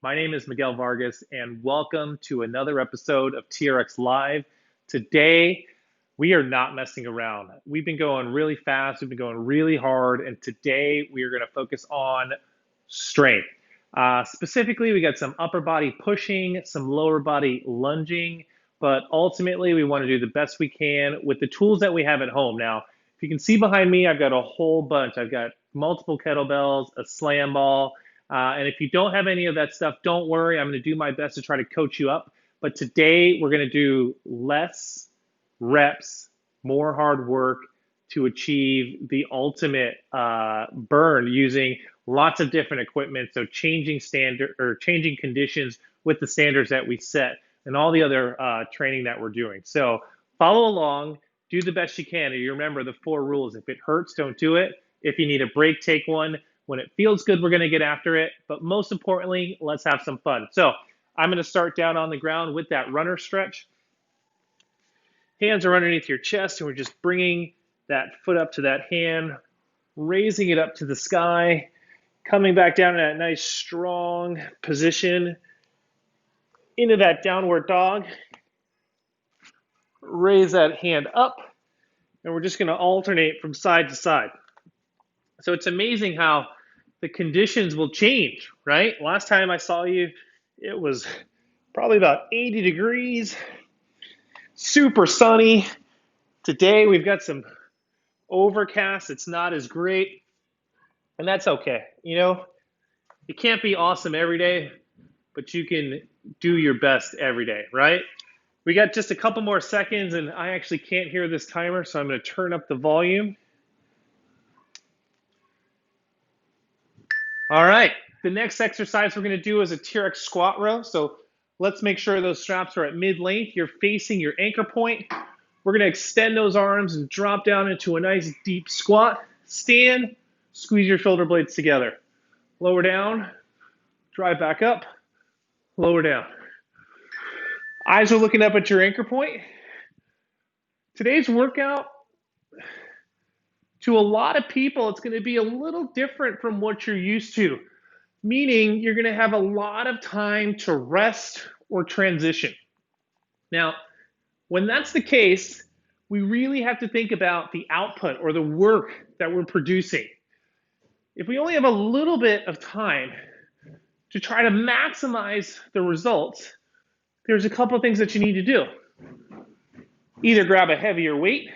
My name is Miguel Vargas, and welcome to another episode of TRX Live. Today, we are not messing around. We've been going really fast, we've been going really hard, and today we are going to focus on strength. Specifically, we got some upper body pushing, some lower body lunging, but ultimately, we want to do the best we can with the tools that we have at home. Now, if you can see behind me, I've got a whole bunch. I've got multiple kettlebells, a slam ball. And if you don't have any of that stuff, don't worry. I'm going to do my best to try to coach you up. But today we're going to do less reps, more hard work to achieve the ultimate burn using lots of different equipment. So changing conditions with the standards that we set and all the other training that we're doing. So follow along, do the best you can. And you remember the 4 rules. If it hurts, don't do it. If you need a break, take one. When it feels good, we're going to get after it. But most importantly, let's have some fun. So I'm going to start down on the ground with that runner stretch. Hands are underneath your chest, and we're just bringing that foot up to that hand, raising it up to the sky, coming back down in that nice, strong position into that downward dog. Raise that hand up, and we're just going to alternate from side to side. So it's amazing how the conditions will change, right? Last time I saw you, it was probably about 80 degrees, super sunny. Today we've got some overcast. It's not as great, and that's okay. You know, you can't be awesome every day, but you can do your best every day, right? We got just a couple more seconds, and I actually can't hear this timer, so I'm going to turn up the volume. All right, the next exercise we're going to do is a TRX squat row. So let's make sure those straps are at mid-length. You're facing your anchor point. We're going to extend those arms and drop down into a nice deep squat. Stand, squeeze your shoulder blades together. Lower down, drive back up, lower down. Eyes are looking up at your anchor point. Today's workout, to a lot of people, it's going to be a little different from what you're used to, meaning you're going to have a lot of time to rest or transition. Now, when that's the case, we really have to think about the output or the work that we're producing. If we only have a little bit of time to try to maximize the results, there's a couple of things that you need to do. Either grab a heavier weight,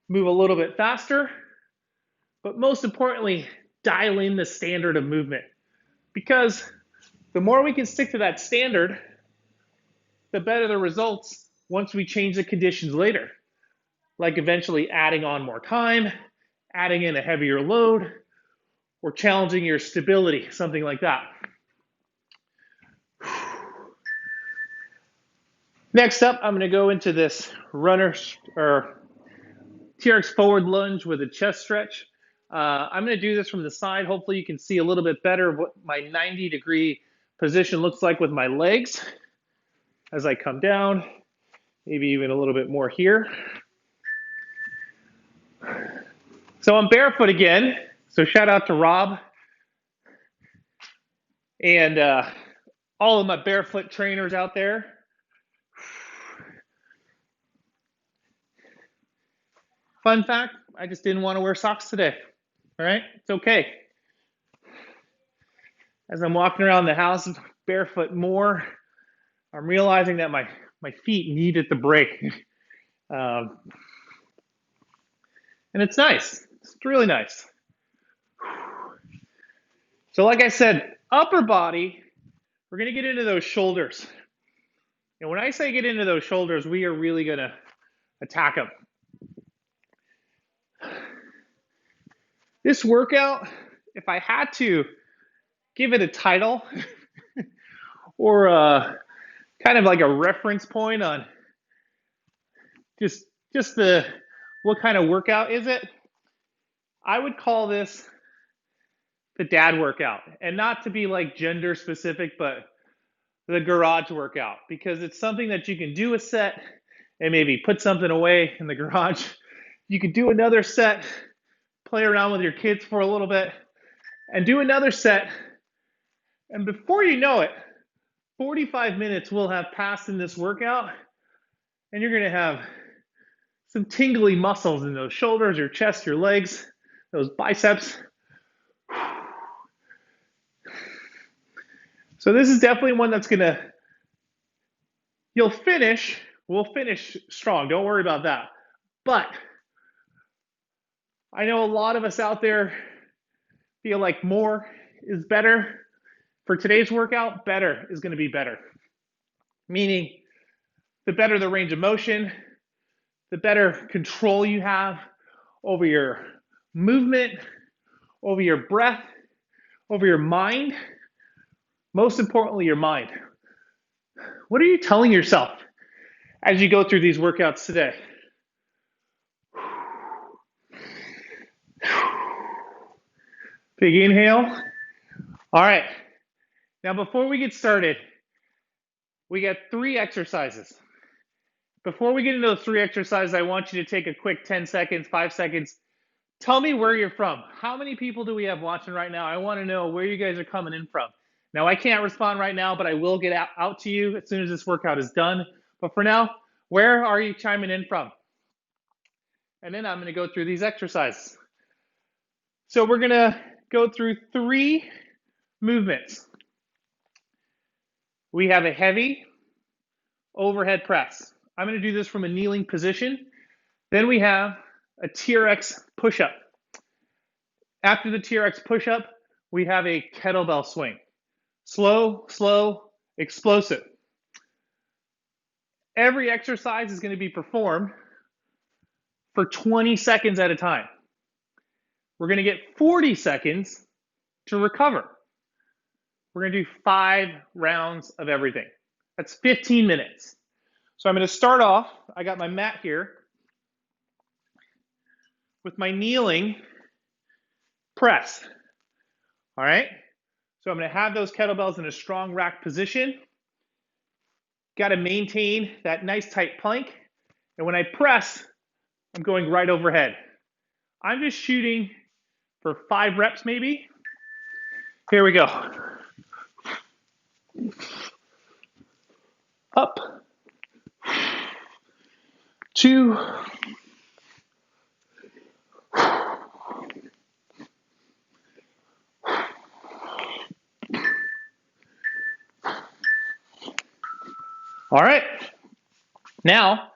move a little bit faster, but most importantly, dial in the standard of movement. Because the more we can stick to that standard, the better the results once we change the conditions later. Like eventually adding on more time, adding in a heavier load, or challenging your stability, something like that. Next up, I'm going to go into this runner or TRX forward lunge with a chest stretch. I'm going to do this from the side. Hopefully you can see a little bit better of what my 90-degree position looks like with my legs as I come down, maybe even a little bit more here. So I'm barefoot again. So shout out to Rob and all of my barefoot trainers out there. Fun fact, I just didn't want to wear socks today. All right, it's okay. As I'm walking around the house barefoot more, I'm realizing that my feet needed the break. And it's nice. It's really nice. So like I said, upper body, we're going to get into those shoulders. And when I say get into those shoulders, we are really going to attack them. This workout, if I had to give it a title or kind of like a reference point on just the what kind of workout is it, I would call this the dad workout. And not to be like gender specific, but the garage workout, because it's something that you can do a set and maybe put something away in the garage. You could do another set, play around with your kids for a little bit, and do another set And before you know it, 45 minutes will have passed in this workout, and you're going to have some tingly muscles in those shoulders, your chest, your legs, those biceps. So this is definitely one that's gonna, we'll finish strong. Don't worry about that. But I know a lot of us out there feel like more is better. For today's workout, better is gonna be better. Meaning the better the range of motion, the better control you have over your movement, over your breath, over your mind. Most importantly, your mind. What are you telling yourself as you go through these workouts today? Big inhale. All right. Now, before we get started, we got 3 exercises. Before we get into those 3 exercises, I want you to take a quick 10 seconds, 5 seconds. Tell me where you're from. How many people do we have watching right now? I want to know where you guys are coming in from. Now, I can't respond right now, but I will get out to you as soon as this workout is done. But for now, where are you chiming in from? And then I'm going to go through these exercises. So we're going to go through 3 movements. We have a heavy overhead press. I'm going to do this from a kneeling position. Then we have a TRX push-up. After the TRX push-up, we have a kettlebell swing. Slow, slow, explosive. Every exercise is going to be performed for 20 seconds at a time. We're going to get 40 seconds to recover. We're going to do 5 rounds of everything. That's 15 minutes. So I'm going to start off, I got my mat here, with my kneeling press. All right? So I'm going to have those kettlebells in a strong rack position. Got to maintain that nice tight plank. And when I press, I'm going right overhead. I'm just shooting for 5 reps maybe. Here we go. Up. 2. All right. Now,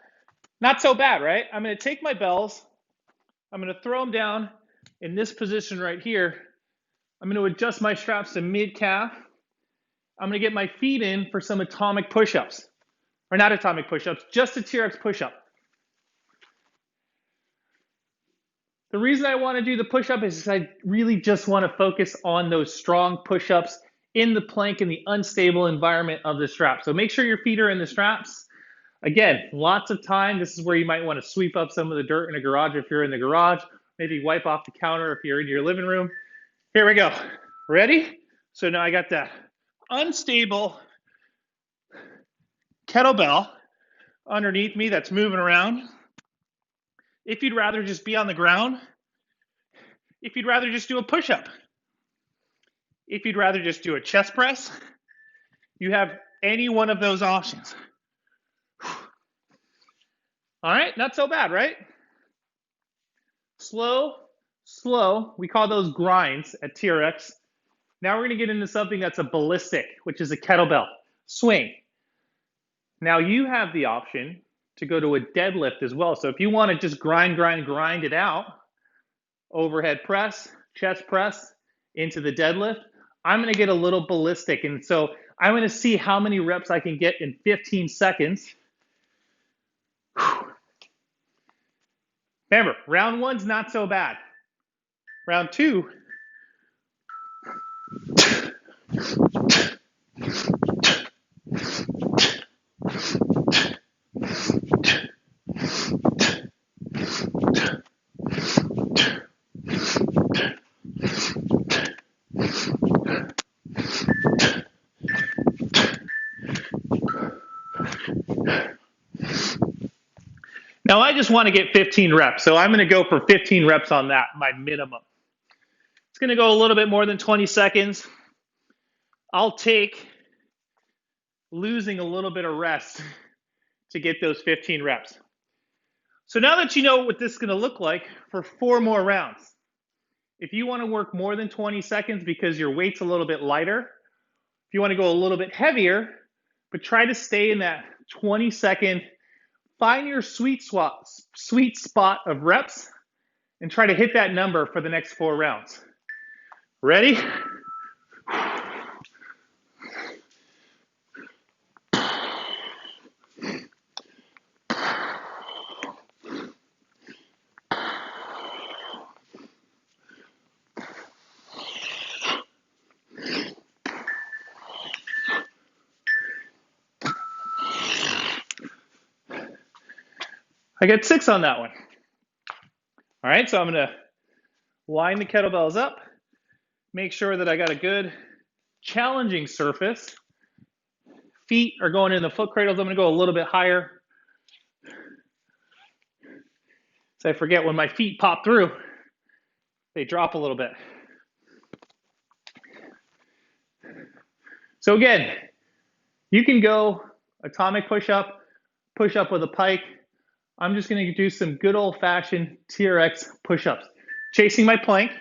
not so bad, right? I'm going to take my bells. I'm going to throw them down in this position right here. I'm going to adjust my straps to mid-calf. I'm going to get my feet in for some atomic push-ups. Or not atomic push-ups, just a TRX push-up. The reason I want to do the push-up is I really just want to focus on those strong push-ups in the plank in the unstable environment of the strap. So make sure your feet are in the straps. Again, lots of time. This is where you might want to sweep up some of the dirt in a garage if you're in the garage. Maybe wipe off the counter if you're in your living room. Here we go. Ready? So now I got the unstable kettlebell underneath me that's moving around. If you'd rather just be on the ground, if you'd rather just do a push-up, if you'd rather just do a chest press, you have any one of those options. All right, not so bad, right? Slow, slow. We call those grinds at TRX. Now we're going to get into something that's a ballistic, which is a kettlebell swing. Now you have the option to go to a deadlift as well. So if you want to just grind it out, overhead press, chest press into the deadlift, I'm going to get a little ballistic. And so I'm going to see how many reps I can get in 15 seconds. Remember, round 1's not so bad. Round 2. Now I just want to get 15 reps, so I'm going to go for 15 reps on that, my minimum. It's going to go a little bit more than 20 seconds. I'll take losing a little bit of rest to get those 15 reps. So now that you know what this is going to look like for 4 more rounds, if you want to work more than 20 seconds because your weight's a little bit lighter, if you want to go a little bit heavier, but try to stay in that 20-second, find your sweet spot of reps and try to hit that number for the next 4 rounds. Ready? I got 6 on that one. All right, so I'm going to line the kettlebells up, make sure that I got a good challenging surface. Feet are going in the foot cradles. I'm going to go a little bit higher. So I forget when my feet pop through, they drop a little bit. So again, you can go atomic push-up with a pike. I'm just going to do some good old-fashioned TRX push-ups. Chasing my plank.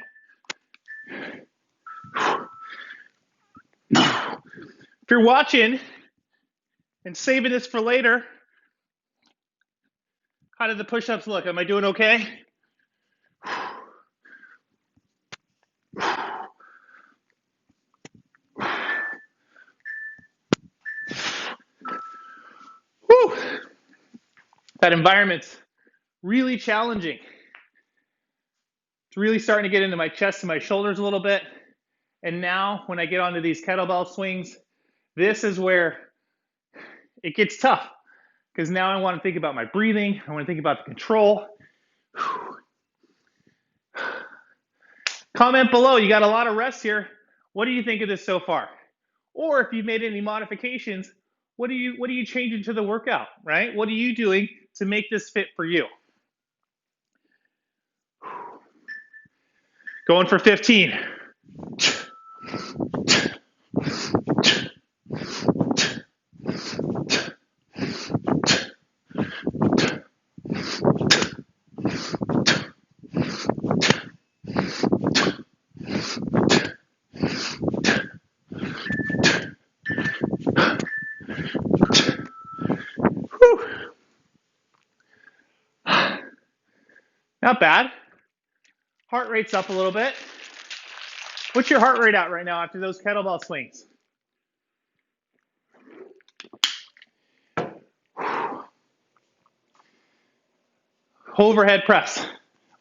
If you're watching and saving this for later, how did the push-ups look? Am I doing okay? Whew. That environment's really challenging. It's really starting to get into my chest and my shoulders a little bit. And now when I get onto these kettlebell swings, this is where it gets tough. Because now I want to think about my breathing. I want to think about the control. Comment below. You got a lot of rest here. What do you think of this so far? Or if you've made any modifications, what are you changing to the workout, right? What are you doing to make this fit for you? Going for 15. Not bad. Heart rate's up a little bit. What's your heart rate at right now after those kettlebell swings? Overhead press.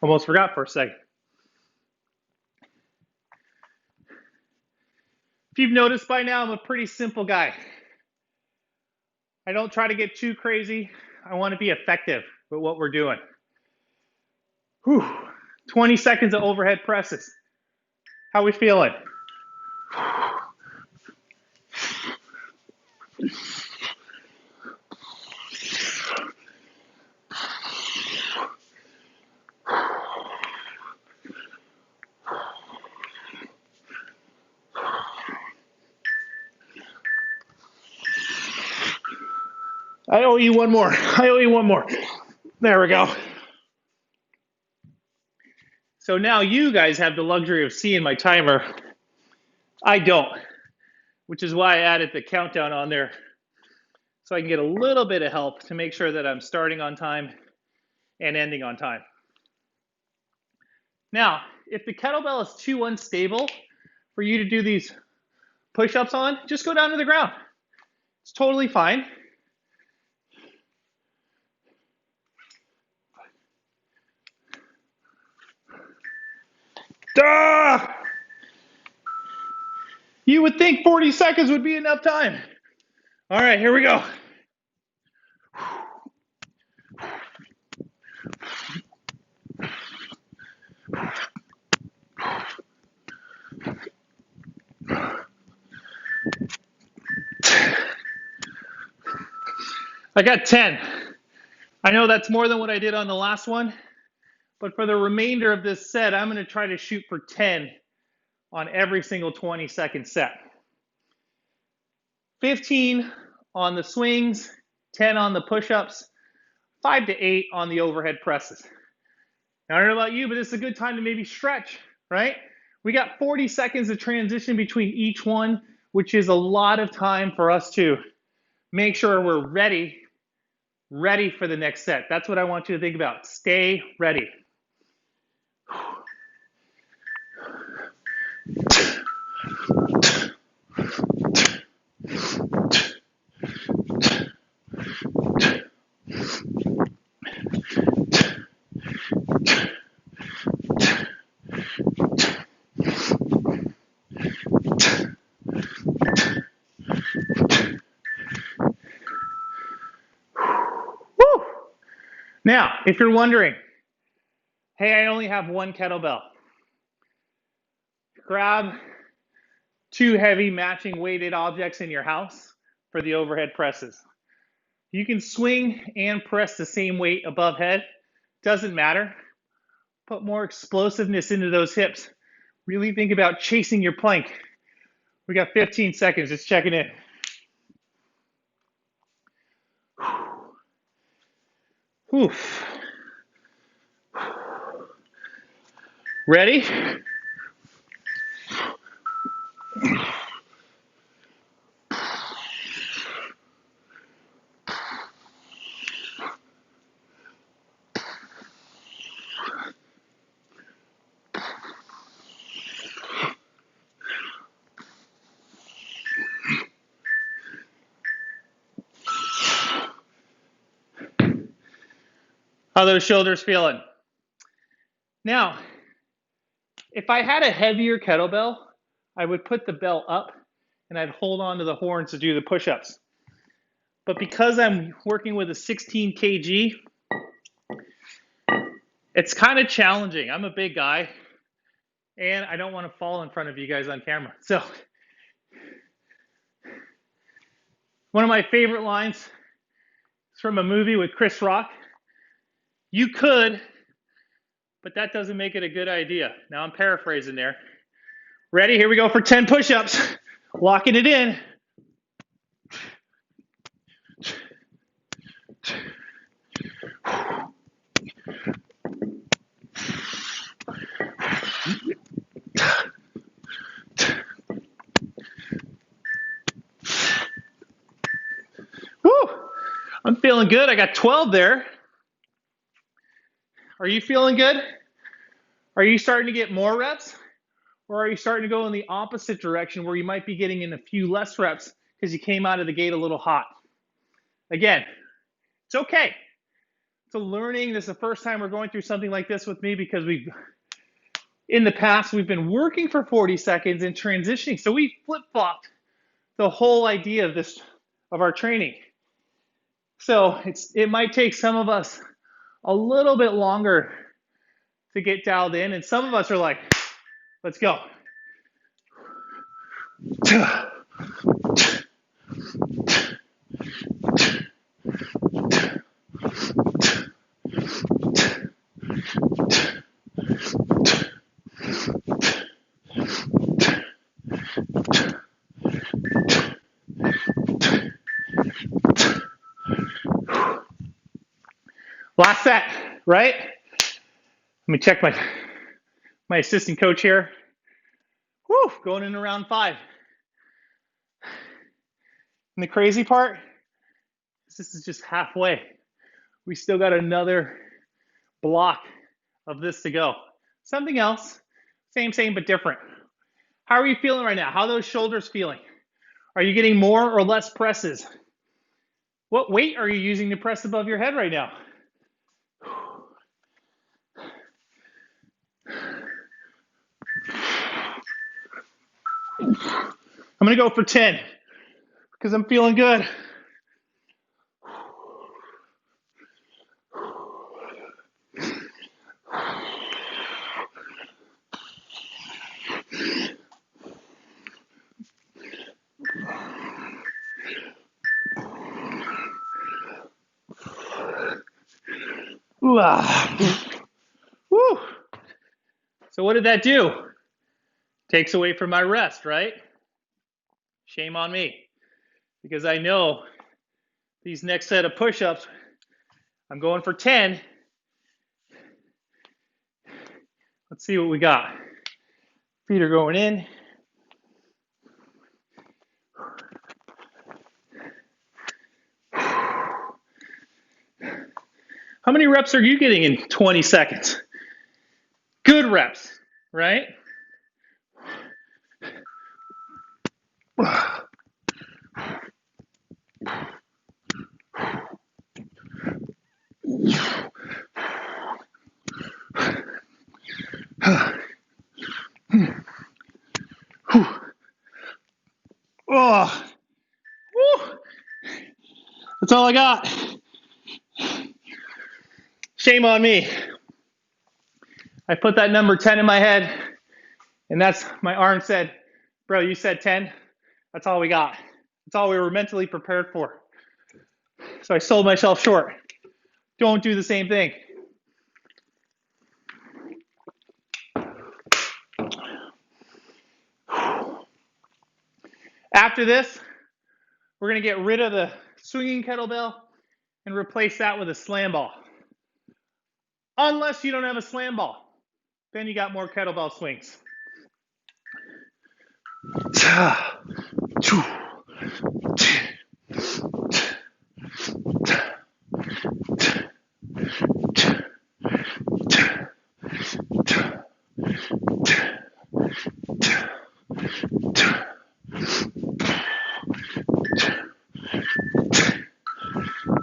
Almost forgot for a second. If you've noticed by now, I'm a pretty simple guy. I don't try to get too crazy. I want to be effective with what we're doing. 20 seconds of overhead presses. How we feeling? I owe you one more. There we go. So now you guys have the luxury of seeing my timer. I don't, which is why I added the countdown on there so I can get a little bit of help to make sure that I'm starting on time and ending on time. Now, if the kettlebell is too unstable for you to do these push-ups on, just go down to the ground. It's totally fine. Duh! You would think 40 seconds would be enough time. All right, here we go. I got 10. I know that's more than what I did on the last one, but for the remainder of this set, I'm going to try to shoot for 10 on every single 20-second set. 15 on the swings, 10 on the push-ups, 5 to 8 on the overhead presses. Now, I don't know about you, but this is a good time to maybe stretch, right? We got 40 seconds of transition between each one, which is a lot of time for us to make sure we're ready for the next set. That's what I want you to think about. Stay ready. Woo! Now, if you're wondering, hey, I only have one kettlebell, grab 2 heavy matching weighted objects in your house for the overhead presses. You can swing and press the same weight above head. Doesn't matter. Put more explosiveness into those hips. Really think about chasing your plank. We got 15 seconds, just checking in. Oof. Ready? How are those shoulders feeling? Now, if I had a heavier kettlebell, I would put the bell up and I'd hold on to the horns to do the push-ups. But because I'm working with a 16 kg, it's kind of challenging. I'm a big guy and I don't want to fall in front of you guys on camera. So one of my favorite lines is from a movie with Chris Rock. You could, but that doesn't make it a good idea. Now I'm paraphrasing there. Ready? Here we go for 10 push-ups. Locking it in. Woo! I'm feeling good. I got 12 there. Are you feeling good? Are you starting to get more reps? Or are you starting to go in the opposite direction where you might be getting in a few less reps because you came out of the gate a little hot? Again, it's okay. It's a learning. This is the first time we're going through something like this with me because in the past, we've been working for 40 seconds and transitioning. So we flip-flopped the whole idea of our training. So it might take some of us a little bit longer to get dialed in. And some of us are like, let's go. Last set, right? Let me check my assistant coach here. Woo, going into round 5. And the crazy part is this is just halfway. We still got another block of this to go. Something else, same, but different. How are you feeling right now? How are those shoulders feeling? Are you getting more or less presses? What weight are you using to press above your head right now? I'm gonna go for 10 because I'm feeling good. Woo. So what did that do? Takes away from my rest, right? Shame on me. because I know these next set of push-ups, I'm going for 10. Let's see what we got. Feet are going in. How many reps are you getting in 20 seconds? Good reps, right? Oh, woo. That's all I got. Shame on me. I put that number 10 in my head, and that's my arm said, bro, you said 10. That's all we got. That's all we were mentally prepared for. So I sold myself short. Don't do the same thing. After this, we're going to get rid of the swinging kettlebell and replace that with a slam ball. Unless you don't have a slam ball, then you got more kettlebell swings.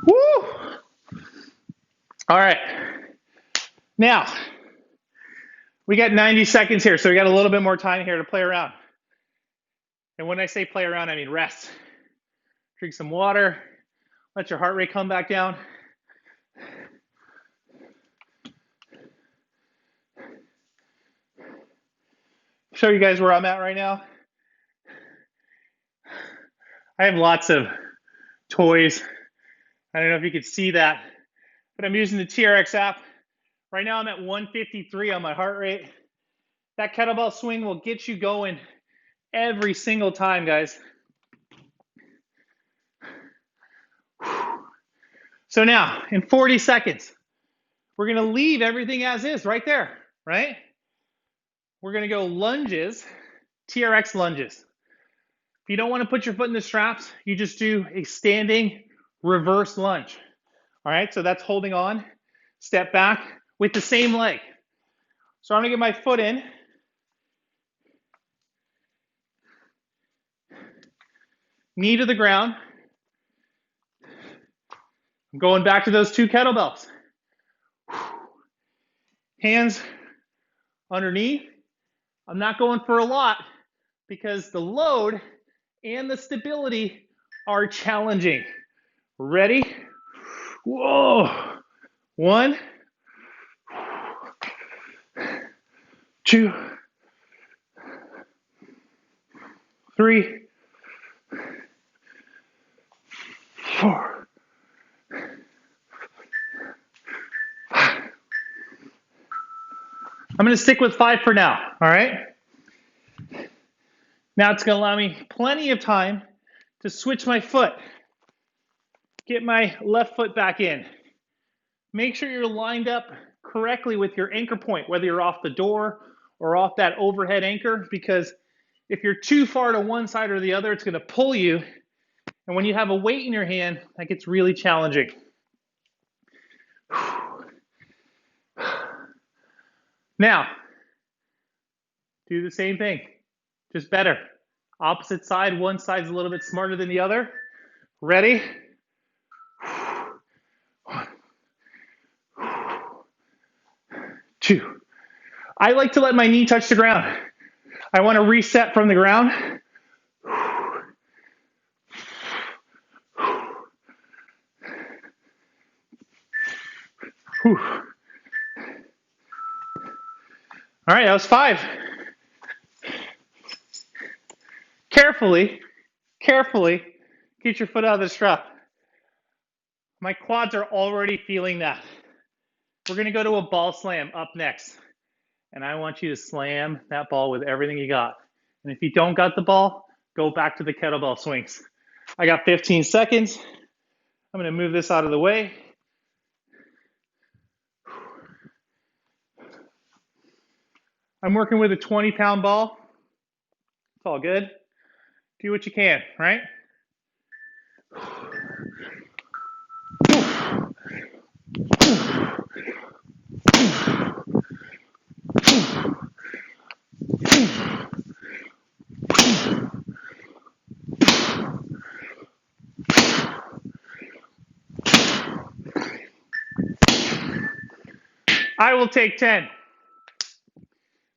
Woo! All right. Now, we got 90 seconds here, so we got a little bit more time here to play around. And when I say play around, I mean rest. Drink some water. Let your heart rate come back down. Show you guys where I'm at right now. I have lots of toys. I don't know if you could see that, but I'm using the TRX app. Right now I'm at 153 on my heart rate. That kettlebell swing will get you going every single time, guys. So now, in 40 seconds, we're gonna leave everything as is right there, right? We're gonna go lunges, TRX lunges. If you don't wanna put your foot in the straps, you just do a standing reverse lunge. All right, so that's holding on, step back with the same leg. So I'm gonna get my foot in. Knee to the ground. I'm going back to those two kettlebells. Hands underneath. I'm not going for a lot because the load and the stability are challenging. Ready? Whoa. 1, 2, 3, 4. I'm going to stick with 5 for now, all right? Now it's going to allow me plenty of time to switch my foot, get my left foot back in. Make sure you're lined up correctly with your anchor point, whether you're off the door or off that overhead anchor, because if you're too far to one side or the other, it's going to pull you. And when you have a weight in your hand, that gets really challenging. Now, do the same thing, just better. Opposite side, one side's a little bit smarter than the other. Ready? 1, 2. I like to let my knee touch the ground. I want to reset from the ground. All right, that was 5. Carefully get your foot out of the strap. My quads are already feeling that. We're going to go to a ball slam up next. And I want you to slam that ball with everything you got. And if you don't got the ball, go back to the kettlebell swings. I got 15 seconds. I'm going to move this out of the way. I'm working with a 20-pound ball. It's all good. Do what you can, right? I will take 10. If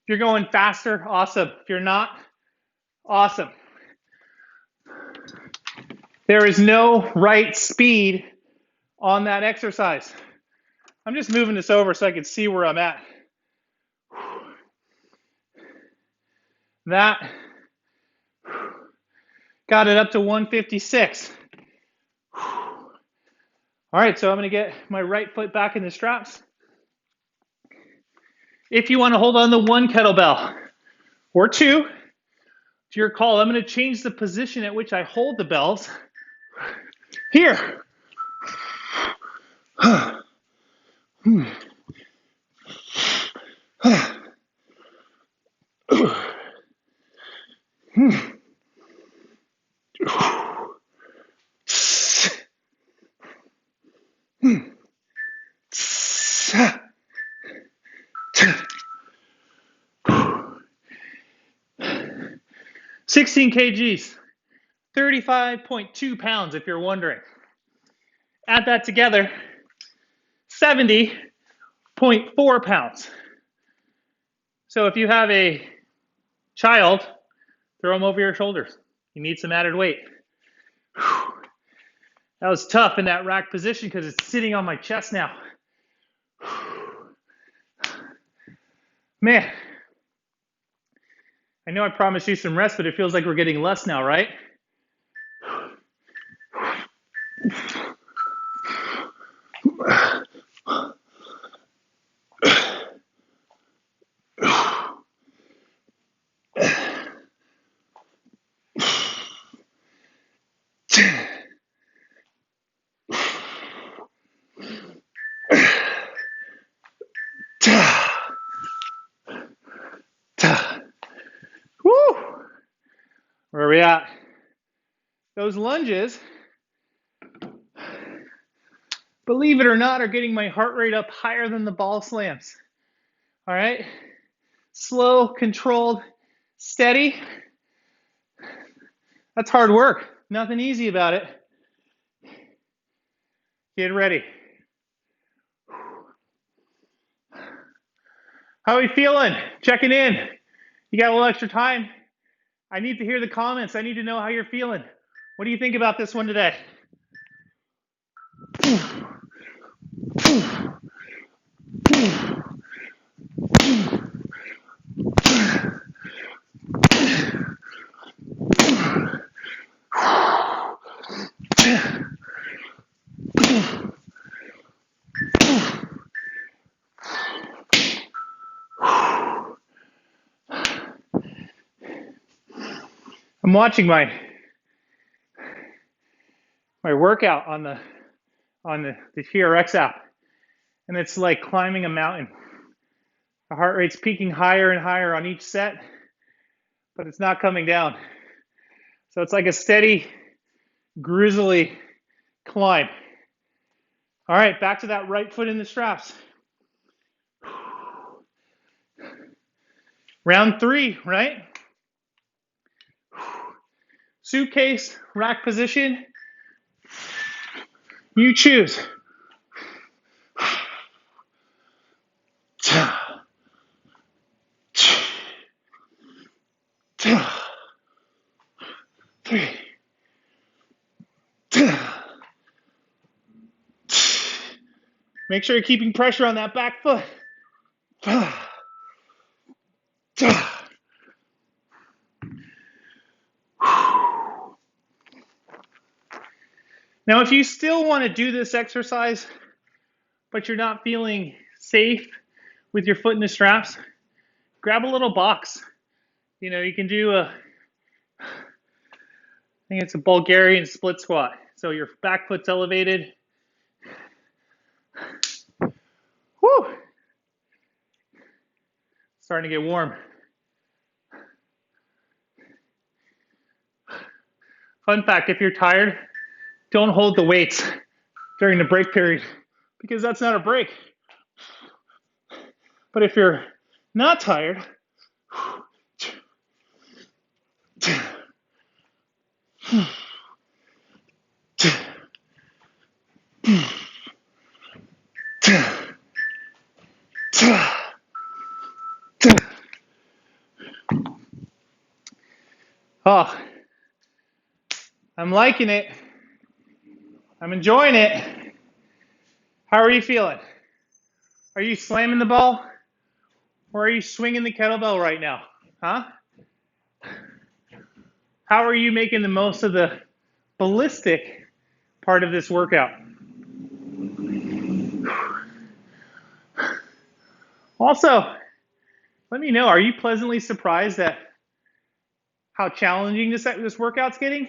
you're going faster, awesome. If you're not, awesome. There is no right speed on that exercise. I'm just moving this over so I can see where I'm at. That got it up to 156. All right, so I'm going to get my right foot back in the straps. If you want to hold on to one kettlebell or two, to your call, I'm going to change the position at which I hold the bells. Here. "16 kgs, 35.2 pounds, if you're wondering. Add that together, 70.4 pounds. So if you have a child, throw them over your shoulders. You need some added weight. That was tough in that rack position because it's sitting on my chest now. Man, I know I promised you some rest, but it feels like we're getting less now, right? Woo! Where are we at? Those lunges, believe it or not, are getting my heart rate up higher than the ball slams. All right? Slow, controlled, steady. That's hard work. Nothing easy about it. Get ready. How are we feeling? Checking in. You got a little extra time? I need to hear the comments. I need to know how you're feeling. What do you think about this one today? I'm watching my workout on the TRX app, and it's like climbing a mountain. The heart rate's peaking higher and higher on each set, but it's not coming down. So it's like a steady, grizzly climb. All right, back to that right foot in the straps. Round 3, right? Suitcase, rack position. You choose. 3. Make sure you're keeping pressure on that back foot. Now, if you still want to do this exercise, but you're not feeling safe with your foot in the straps, grab a little box. You know, you can do think it's a Bulgarian split squat. So your back foot's elevated. Whew. Starting to get warm. Fun fact, if you're tired, don't hold the weights during the break period because that's not a break. But if you're not tired, oh, I'm liking it. I'm enjoying it. How are you feeling? Are you slamming the ball? Or are you swinging the kettlebell right now? Huh? How are you making the most of the ballistic part of this workout? Also, let me know, are you pleasantly surprised at how challenging this workout's getting?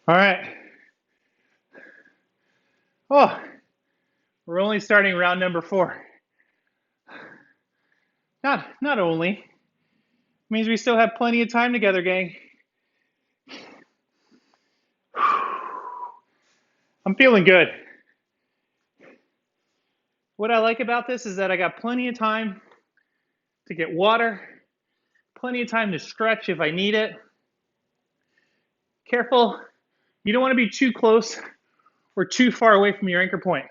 All right. Oh, we're only starting round number 4. Not only. Means we still have plenty of time together, gang. I'm feeling good. What I like about this is that I got plenty of time to get water, plenty of time to stretch if I need it. Careful, you don't want to be too close or too far away from your anchor point.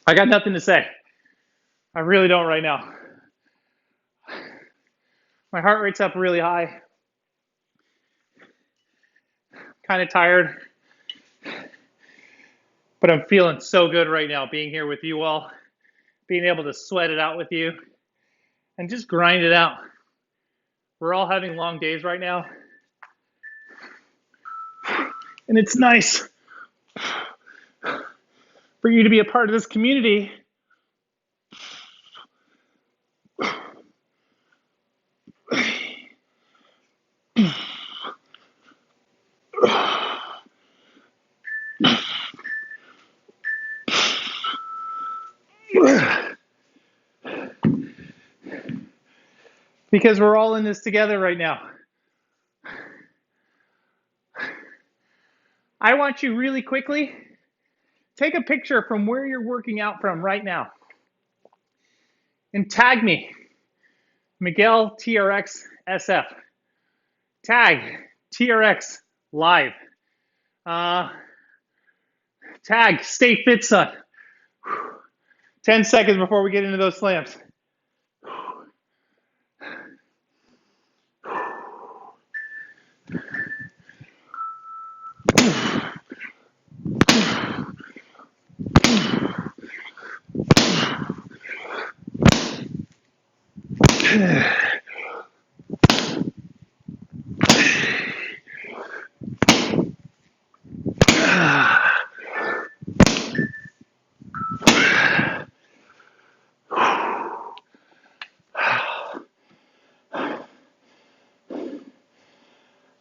I got nothing to say. I really don't right now. My heart rate's up really high. Kind of tired. But I'm feeling so good right now being here with you all, being able to sweat it out with you, and just grind it out. We're all having long days right now. And it's nice for you to be a part of this community. Because we're all in this together right now. I want you really quickly, take a picture from where you're working out from right now. And tag me, Miguel TRX SF. Tag TRX Live. Tag Stay Fit Son. 10 seconds before we get into those slams.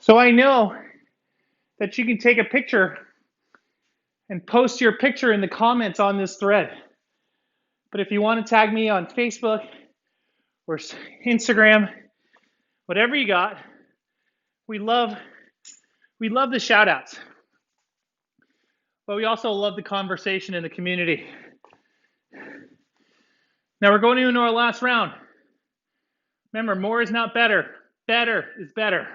So I know that you can take a picture and post your picture in the comments on this thread. But if you want to tag me on Facebook or Instagram, Whatever you got, we love the shout outs, but we also love the conversation in the community. Now we're going into our last round. Remember, more is not better. Better is better.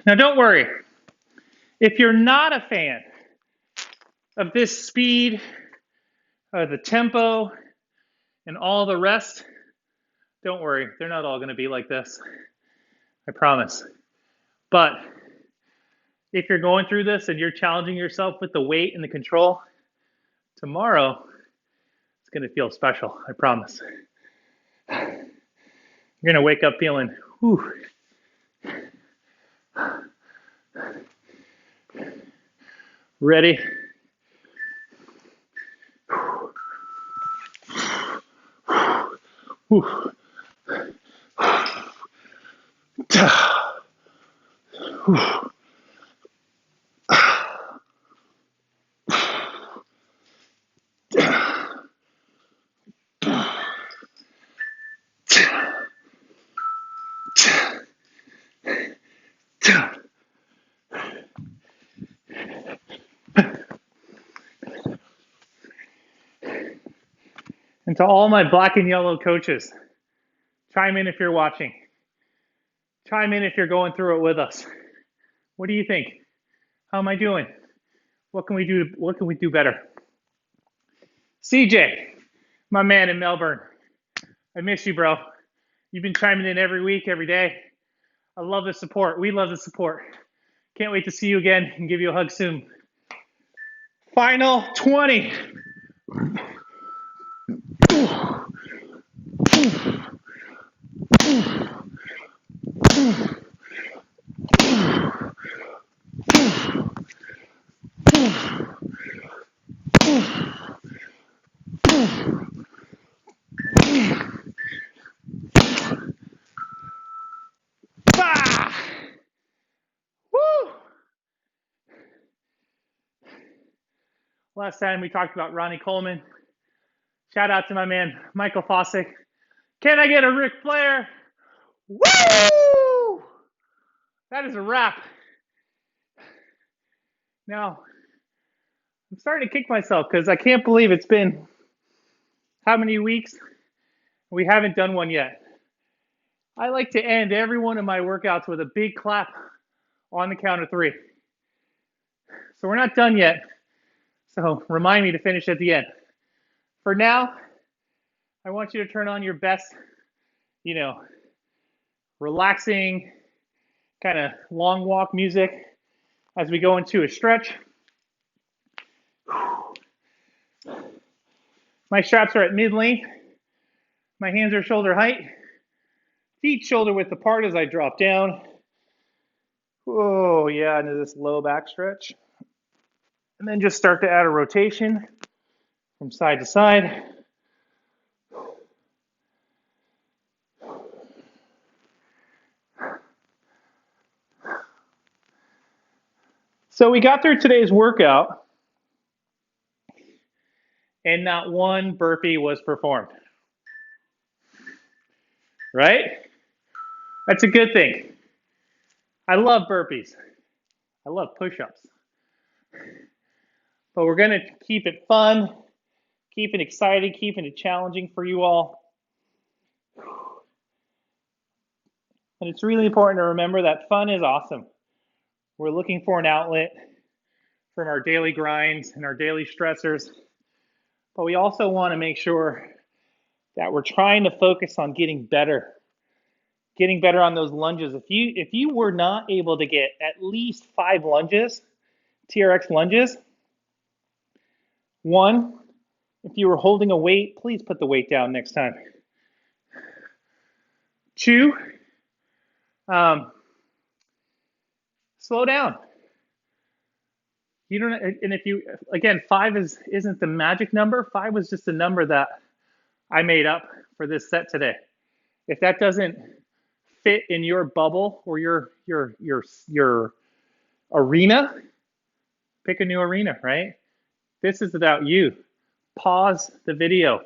Now don't worry. If you're not a fan of this speed, the tempo, and all the rest, don't worry. They're not all going to be like this. I promise. But if you're going through this and you're challenging yourself with the weight and the control, tomorrow it's going to feel special. I promise. You're going to wake up feeling, whew. Ready? Whew. And to all my black and yellow coaches, chime in if you're watching. Chime in if you're going through it with us. What do you think? How am I doing? What can we do? What can we do better? CJ, my man in Melbourne, I miss you, bro. You've been chiming in every week, every day. I love the support. We love the support. Can't wait to see you again and give you a hug soon. Final 20. Last time we talked about Ronnie Coleman. Shout out to my man, Michael Fossick. Can I get a Ric Flair? Woo! That is a wrap. Now, I'm starting to kick myself because I can't believe it's been how many weeks? We haven't done one yet. I like to end every one of my workouts with a big clap on the count of 3. So we're not done yet. So remind me to finish at the end. For now, I want you to turn on your best, relaxing, kind of long walk music as we go into a stretch. My straps are at mid-length. My hands are shoulder height. Feet shoulder width apart as I drop down. Oh, yeah, into this low back stretch. And then just start to add a rotation from side to side. So we got through today's workout, and not one burpee was performed. Right? That's a good thing. I love burpees. I love push-ups. But we're going to keep it fun, keep it exciting, keeping it challenging for you all. And it's really important to remember that fun is awesome. We're looking for an outlet from our daily grinds and our daily stressors. But we also want to make sure that we're trying to focus on getting better on those lunges. If you were not able to get at least 5 lunges, TRX lunges, 1, if you were holding a weight, please put the weight down next time. 2, slow down. You don't, and if you, again, 5 isn't the magic number. 5 was just a number that I made up for this set today. If that doesn't fit in your bubble or your arena, pick a new arena, right? This is about you. Pause the video.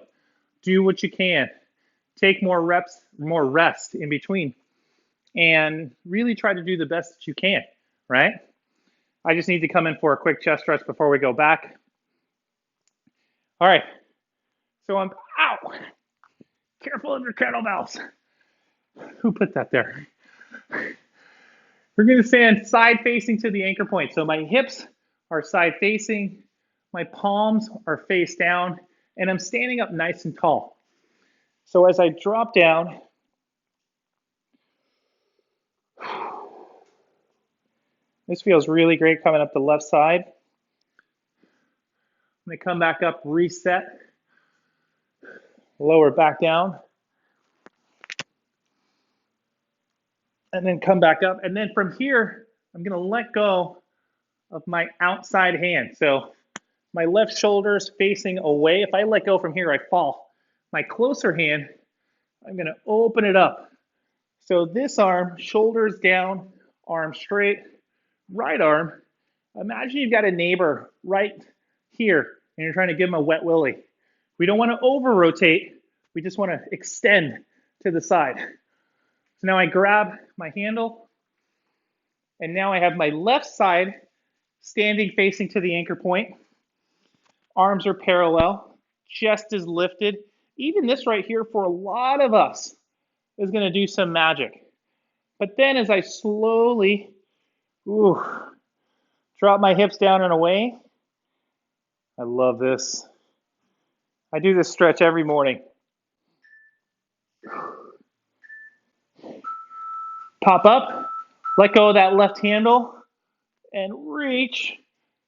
Do what you can. Take more reps, more rest in between, and really try to do the best that you can, right? I just need to come in for a quick chest stretch before we go back. All right. So I'm, ow, careful of your kettlebells. Who put that there? We're going to stand side facing to the anchor point. So my hips are side facing, my palms are face down, and I'm standing up nice and tall. So as I drop down, this feels really great coming up the left side. I'm going to come back up, reset, lower back down, and then come back up. And then from here, I'm going to let go of my outside hand. So my left shoulder's facing away. If I let go from here, I fall. My closer hand, I'm going to open it up. So this arm, shoulders down, arm straight, right arm. Imagine you've got a neighbor right here and you're trying to give him a wet willy. We don't want to over rotate. We just want to extend to the side. So now I grab my handle and now I have my left side standing facing to the anchor point. Arms are parallel, chest is lifted. Even this right here for a lot of us is going to do some magic. But then as I slowly drop my hips down and away, I love this. I do this stretch every morning. Pop up, let go of that left handle, and reach.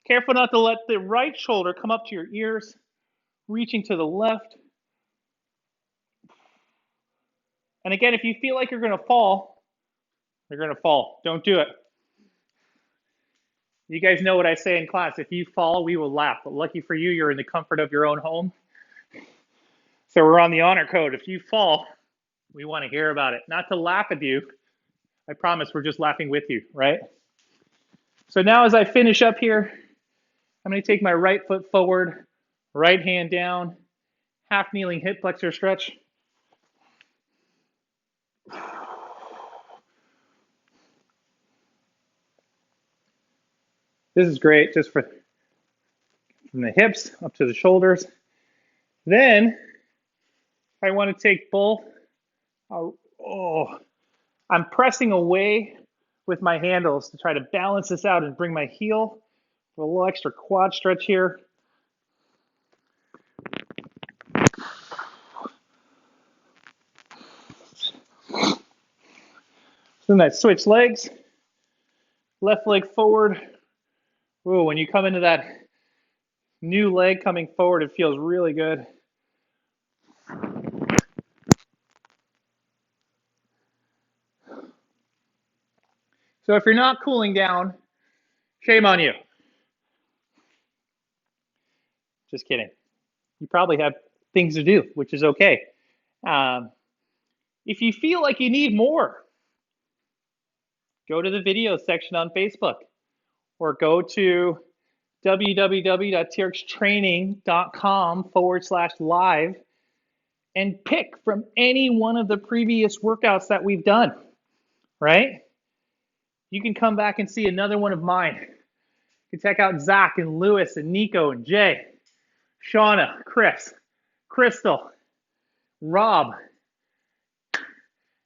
Careful not to let the right shoulder come up to your ears, reaching to the left. And again, if you feel like you're going to fall, you're going to fall. Don't do it. You guys know what I say in class. If you fall, we will laugh. But lucky for you, you're in the comfort of your own home. So we're on the honor code. If you fall, we want to hear about it. Not to laugh at you. I promise we're just laughing with you, right? So now as I finish up here, I'm going to take my right foot forward, right hand down, half kneeling hip flexor stretch. This is great just from the hips up to the shoulders. Then I want to take both. I'm pressing away with my handles to try to balance this out and bring my heel for a little extra quad stretch here. Then I switch legs, left leg forward. Ooh, when you come into that new leg coming forward, it feels really good. So if you're not cooling down, shame on you. Just kidding. You probably have things to do, which is okay. If you feel like you need more, go to the video section on Facebook or go to www.trxtraining.com/live and pick from any one of the previous workouts that we've done, right? You can come back and see another one of mine. You can check out Zach and Lewis and Nico and Jay, Shauna, Chris, Crystal, Rob,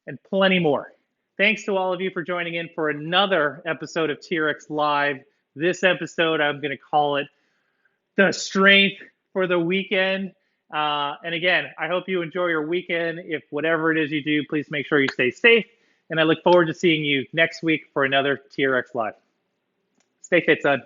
and plenty more. Thanks to all of you for joining in for another episode of TRX Live. This episode, I'm going to call it the strength for the weekend. And again, I hope you enjoy your weekend. If whatever it is you do, please make sure you stay safe. And I look forward to seeing you next week for another TRX Live. Stay fit, son.